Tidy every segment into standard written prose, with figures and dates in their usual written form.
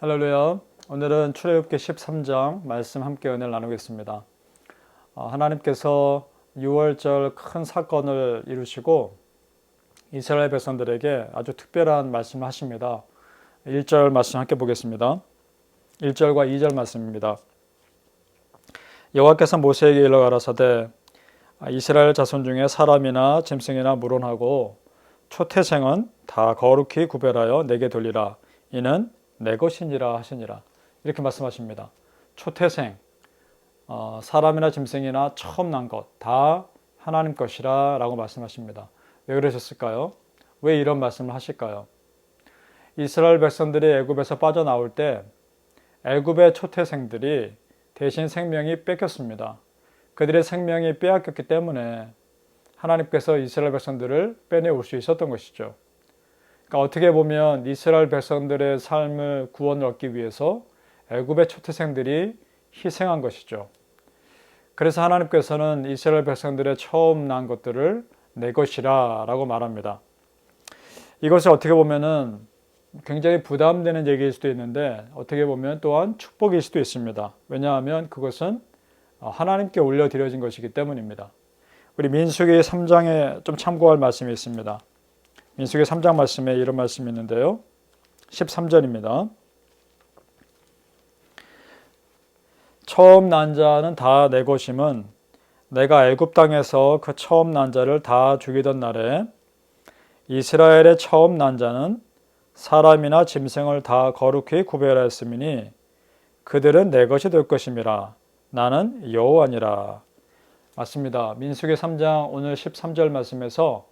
할렐루야. 오늘은 출애굽기 13장 말씀 함께 은혜를 나누겠습니다. 하나님께서 6월절 큰 사건을 이루시고 이스라엘 백성들에게 아주 특별한 말씀을 하십니다. 1절 말씀 함께 보겠습니다. 1절과 2절 말씀입니다. 여호와께서 모세에게 일러 가라사대 이스라엘 자손 중에 사람이나 짐승이나 물론하고 초태생은 다 거룩히 구별하여 내게 돌리라. 이는 내 것이니라 하시니라. 이렇게 말씀하십니다. 초태생, 사람이나 짐승이나 처음 난 것 다 하나님 것이라 라고 말씀하십니다. 왜 그러셨을까요? 왜 이런 말씀을 하실까요? 이스라엘 백성들이 애굽에서 빠져나올 때 애굽의 초태생들이 대신 생명이 뺏겼습니다. 그들의 생명이 빼앗겼기 때문에 하나님께서 이스라엘 백성들을 빼내올 수 있었던 것이죠. 그러니까 어떻게 보면 이스라엘 백성들의 삶을 구원을 얻기 위해서 애굽의 초태생들이 희생한 것이죠. 그래서 하나님께서는 이스라엘 백성들의 처음 난 것들을 내 것이라 라고 말합니다. 이것을 어떻게 보면은 굉장히 부담되는 얘기일 수도 있는데 어떻게 보면 또한 축복일 수도 있습니다. 왜냐하면 그것은 하나님께 올려드려진 것이기 때문입니다. 우리 민수기 3장에 좀 참고할 말씀이 있습니다. 민수기 3장 말씀에 이런 말씀이 있는데요. 13절입니다. 처음 난 자는 다 내 것임은 내가 애굽 땅에서 그 처음 난 자를 다 죽이던 날에 이스라엘의 처음 난 자는 사람이나 짐승을 다 거룩히 구별하였음이니 그들은 내 것이 될 것임이라. 나는 여호와니라. 맞습니다. 민수기 3장 오늘 13절 말씀에서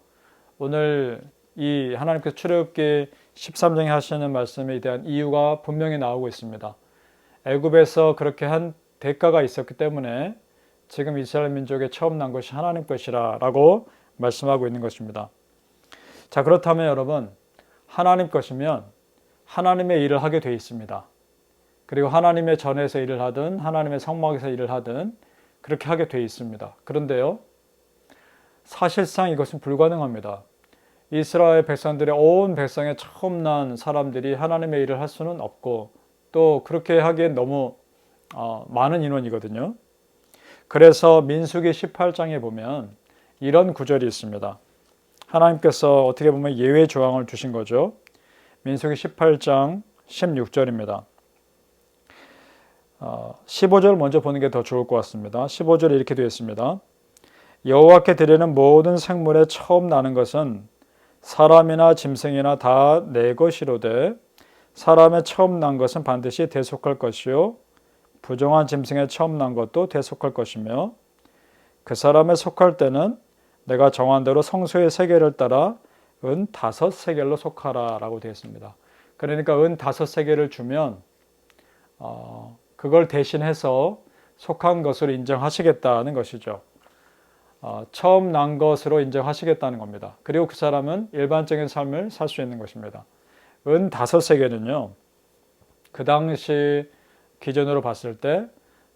오늘 이 하나님께서 출애굽기 13장에 하시는 말씀에 대한 이유가 분명히 나오고 있습니다. 애굽에서 그렇게 한 대가가 있었기 때문에 지금 이스라엘 민족의 처음 난 것이 하나님 것이라 라고 말씀하고 있는 것입니다. 자, 그렇다면 여러분, 하나님 것이면 하나님의 일을 하게 되어 있습니다. 그리고 하나님의 전에서 일을 하든 하나님의 성막에서 일을 하든 그렇게 하게 되어 있습니다. 그런데요, 사실상 이것은 불가능합니다. 이스라엘 백성들의 온 백성의 처음 난 사람들이 하나님의 일을 할 수는 없고 또 그렇게 하기엔 너무 많은 인원이거든요. 그래서 민수기 18장에 보면 이런 구절이 있습니다. 하나님께서 어떻게 보면 예외 조항을 두신 거죠. 민수기 18장 16절입니다. 15절 먼저 보는 게 더 좋을 것 같습니다. 15절에 이렇게 되어 있습니다. 여호와께 드리는 모든 생물의 처음 나는 것은 사람이나 짐승이나 다 내 것이로되 사람의 처음 난 것은 반드시 대속할 것이요 부정한 짐승의 처음 난 것도 대속할 것이며 그 사람의 속할 때는 내가 정한 대로 성소의 세겔을 따라 은 5세겔로 속하라 라고 되어 있습니다. 그러니까 은 5세겔을 주면 그걸 대신해서 속한 것으로 인정하시겠다는 것이죠. 처음 난 것으로 인정하시겠다는 겁니다. 그리고 그 사람은 일반적인 삶을 살 수 있는 것입니다. 은 5세겔은요, 그 당시 기준으로 봤을 때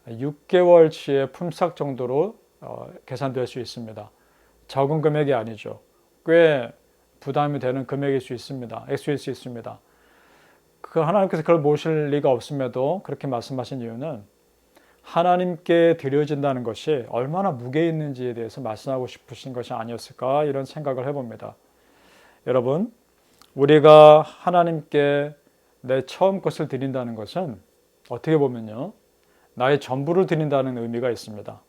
6개월치의 품삯 정도로 계산될 수 있습니다. 적은 금액이 아니죠. 꽤 부담이 되는 금액일 수 있습니다. 액수일 수 있습니다. 하나님께서 그걸 모실 리가 없음에도 그렇게 말씀하신 이유는 하나님께 드려진다는 것이 얼마나 무게 있는지에 대해서 말씀하고 싶으신 것이 아니었을까 이런 생각을 해봅니다. 여러분, 우리가 하나님께 내 처음 것을 드린다는 것은 어떻게 보면요, 나의 전부를 드린다는 의미가 있습니다.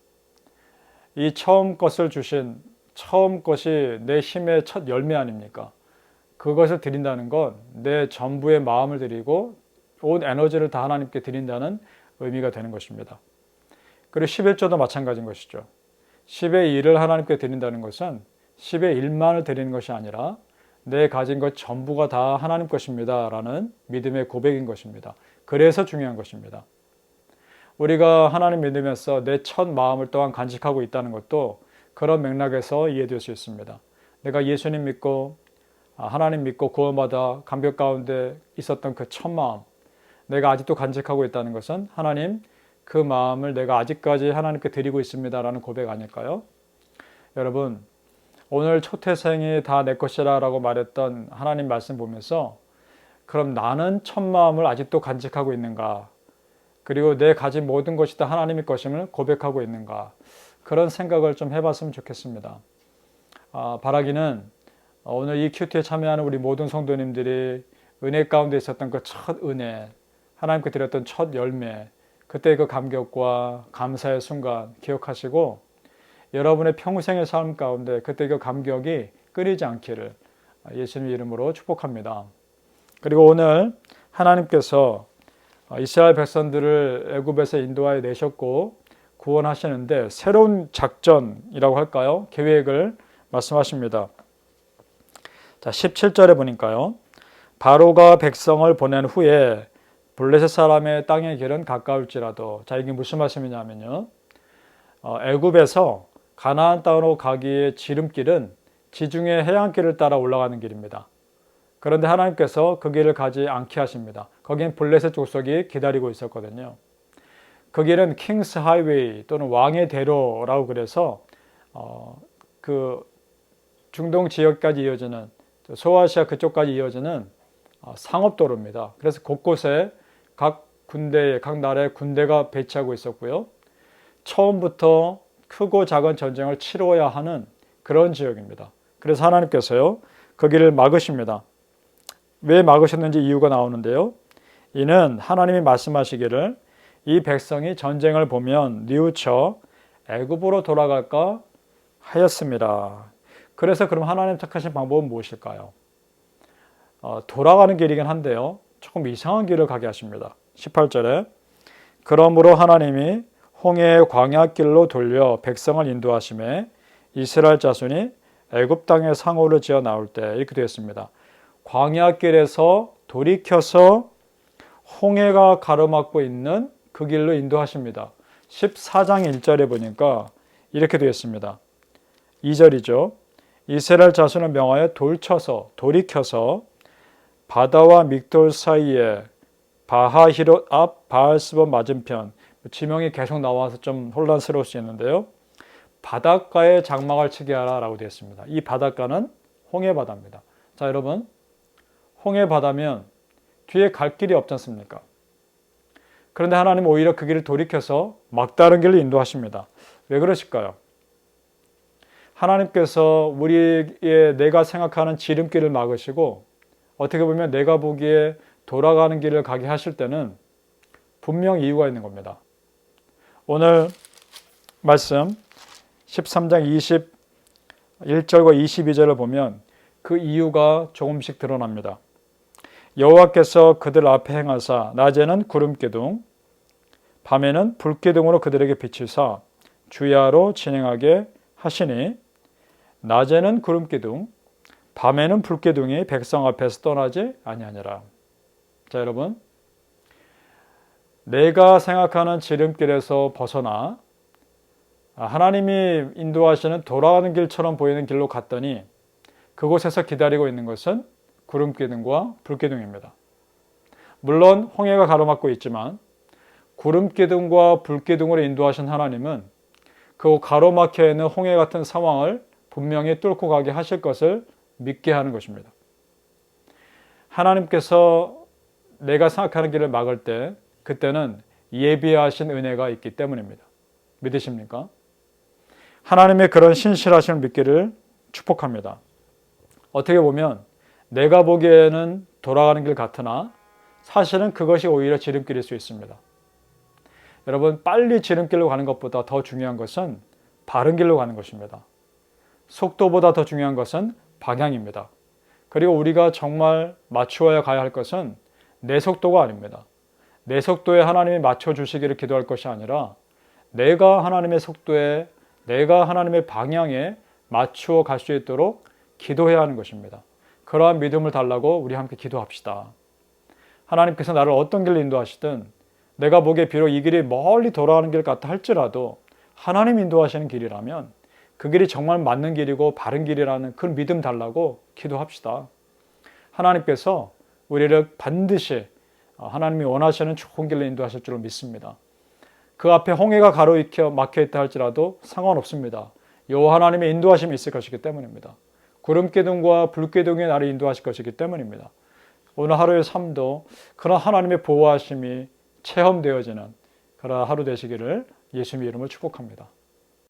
이 처음 것을 주신 처음 것이 내 힘의 첫 열매 아닙니까? 그것을 드린다는 건 내 전부의 마음을 드리고 온 에너지를 다 하나님께 드린다는 의미가 되는 것입니다. 그리고 11조도 마찬가지인 것이죠. 10의 1을 하나님께 드린다는 것은 10의 1만을 드리는 것이 아니라 내 가진 것 전부가 다 하나님 것입니다 라는 믿음의 고백인 것입니다. 그래서 중요한 것입니다. 우리가 하나님 믿으면서 내 첫 마음을 또한 간직하고 있다는 것도 그런 맥락에서 이해될 수 있습니다. 내가 예수님 믿고 하나님 믿고 구원받아 감격 가운데 있었던 그 첫 마음, 내가 아직도 간직하고 있다는 것은 하나님, 그 마음을 내가 아직까지 하나님께 드리고 있습니다 라는 고백 아닐까요? 여러분, 오늘 초태생이 다 내 것이라 라고 말했던 하나님 말씀 보면서 그럼 나는 첫마음을 아직도 간직하고 있는가? 그리고 내 가진 모든 것이 다 하나님의 것임을 고백하고 있는가? 그런 생각을 좀 해봤으면 좋겠습니다. 바라기는 오늘 이 큐티에 참여하는 우리 모든 성도님들이 은혜 가운데 있었던 그 첫 은혜, 하나님께 드렸던 첫 열매, 그때 그 감격과 감사의 순간 기억하시고 여러분의 평생의 삶 가운데 그때 그 감격이 끊이지 않기를 예수님 이름으로 축복합니다. 그리고 오늘 하나님께서 이스라엘 백성들을 애굽에서 인도하여 내셨고 구원하시는데 새로운 작전이라고 할까요? 계획을 말씀하십니다. 자, 17절에 보니까요. 바로가 백성을 보낸 후에 블레셋 사람의 땅의 길은 가까울지라도, 자, 이게 무슨 말씀이냐면요. 애굽에서 가나안 땅으로 가기의 지름길은 지중해 해안길을 따라 올라가는 길입니다. 그런데 하나님께서 그 길을 가지 않게 하십니다. 거긴 블레셋 족속이 기다리고 있었거든요. 그 길은 킹스 하이웨이 또는 왕의 대로라고 그래서 그 중동 지역까지 이어지는, 소아시아 그쪽까지 이어지는 상업도로입니다. 그래서 곳곳에 각 나라의 군대가 배치하고 있었고요. 처음부터 크고 작은 전쟁을 치러야 하는 그런 지역입니다. 그래서 하나님께서요, 그 길을 막으십니다. 왜 막으셨는지 이유가 나오는데요. 이는 하나님이 말씀하시기를 이 백성이 전쟁을 보면 뉘우쳐 애굽으로 돌아갈까 하였습니다. 그래서 그럼 하나님 택하신 방법은 무엇일까요? 돌아가는 길이긴 한데요. 조금 이상한 길을 가게 하십니다. 18절에 그러므로 하나님이 홍해의 광야길로 돌려 백성을 인도하심에 이스라엘 자손이 애굽 땅에 상호를 지어 나올 때 이렇게 되었습니다. 광야길에서 돌이켜서 홍해가 가로막고 있는 그 길로 인도하십니다. 14장 1절에 보니까 이렇게 되었습니다. 2절이죠. 이스라엘 자손을 명하여 돌이켜서 바다와 믹돌 사이에 바하히롯 앞 바알스본 맞은편, 지명이 계속 나와서 좀 혼란스러울 수 있는데요. 바닷가에 장막을 치게 하라라고 되어 있습니다. 이 바닷가는 홍해바다입니다. 자, 여러분, 홍해바다면 뒤에 갈 길이 없지 않습니까? 그런데 하나님은 오히려 그 길을 돌이켜서 막다른 길로 인도하십니다. 왜 그러실까요? 하나님께서 우리의 내가 생각하는 지름길을 막으시고 어떻게 보면 내가 보기에 돌아가는 길을 가게 하실 때는 분명 이유가 있는 겁니다. 오늘 말씀 13장 21절과 22절을 보면 그 이유가 조금씩 드러납니다. 여호와께서 그들 앞에 행하사 낮에는 구름기둥 밤에는 불기둥으로 그들에게 비치사 주야로 진행하게 하시니 낮에는 구름기둥 밤에는 불기둥이 백성 앞에서 떠나지 아니하니라. 자, 여러분, 내가 생각하는 지름길에서 벗어나 하나님이 인도하시는 돌아가는 길처럼 보이는 길로 갔더니 그곳에서 기다리고 있는 것은 구름기둥과 불기둥입니다. 물론 홍해가 가로막고 있지만 구름기둥과 불기둥으로 인도하신 하나님은 그 가로막혀 있는 홍해 같은 상황을 분명히 뚫고 가게 하실 것을 믿게 하는 것입니다. 하나님께서 내가 생각하는 길을 막을 때 그때는 예비하신 은혜가 있기 때문입니다. 믿으십니까? 하나님의 그런 신실하심을 믿기를 축복합니다. 어떻게 보면 내가 보기에는 돌아가는 길 같으나 사실은 그것이 오히려 지름길일 수 있습니다. 여러분, 빨리 지름길로 가는 것보다 더 중요한 것은 바른 길로 가는 것입니다. 속도보다 더 중요한 것은 방향입니다. 그리고 우리가 정말 맞추어야 가야 할 것은 내 속도가 아닙니다. 내 속도에 하나님이 맞춰주시기를 기도할 것이 아니라 내가 하나님의 속도에, 내가 하나님의 방향에 맞추어 갈 수 있도록 기도해야 하는 것입니다. 그러한 믿음을 달라고 우리 함께 기도합시다. 하나님께서 나를 어떤 길로 인도하시든 내가 보기에 비록 이 길이 멀리 돌아가는 길 같다 할지라도 하나님 인도하시는 길이라면 그 길이 정말 맞는 길이고 바른 길이라는 그 믿음 달라고 기도합시다. 하나님께서 우리를 반드시 하나님이 원하시는 좋은 길로 인도하실 줄로 믿습니다. 그 앞에 홍해가 막혀 있다 할지라도 상관없습니다. 여호와 하나님의 인도하심이 있을 것이기 때문입니다. 구름기둥과 불기둥이 나를 인도하실 것이기 때문입니다. 오늘 하루의 삶도 그런 하나님의 보호하심이 체험되어지는 그런 하루 되시기를 예수님의 이름으로 축복합니다.